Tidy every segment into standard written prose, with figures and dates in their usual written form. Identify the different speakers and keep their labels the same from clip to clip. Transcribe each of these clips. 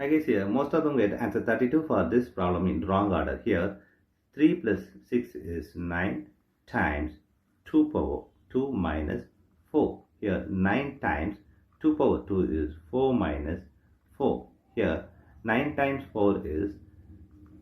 Speaker 1: I guess here most of them get answer 32 for this problem in wrong order. Here 3 plus 6 is 9 times 2 power 2 minus 4. Here 9 times 2 power 2 is 4 minus 4. Here 9 times 4 is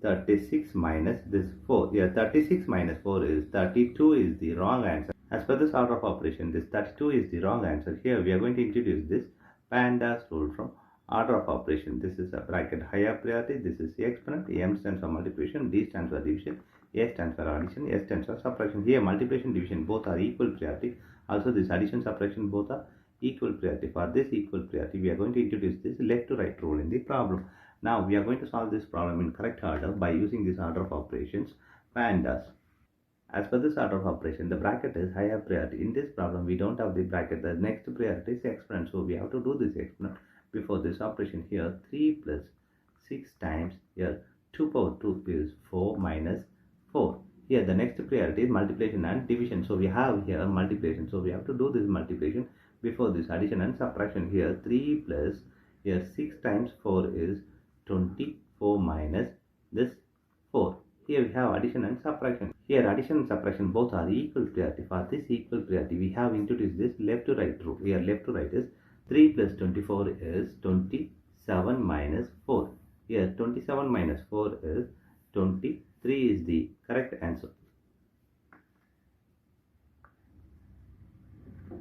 Speaker 1: 36 minus this 4. Here 36 minus 4 is 32 is the wrong answer. As per this order of operation, this 32 is the wrong answer. Here we are going to introduce this PEMDAS rule from order of operation. This is a bracket higher priority. This is the exponent. M stands for multiplication, D stands for division, A stands for addition, S stands for subtraction. Here multiplication, division both are equal priority. Also this addition, subtraction both are equal priority. For this equal priority, we are going to introduce this left to right rule in the problem. Now we are going to solve this problem in correct order by using this order of operations PEMDAS. As per this order of operation, the bracket is higher priority. In this problem, we don't have the bracket. The next priority is exponent. So we have to do this exponent before this operation. Here 3 plus 6 times here 2 power 2 is 4 minus 4. Here the next priority is multiplication and division. So we have here multiplication. So we have to do this multiplication before this addition and subtraction. Here 3 plus here 6 times 4 is 24 minus this 4. Here we have addition and subtraction. Here addition and subtraction both are equal priority. For this equal priority, we have introduced this left to right rule. Here left to right is 3 plus 24 is 27 minus 4. Here 27 minus 4 is 23 is the correct answer.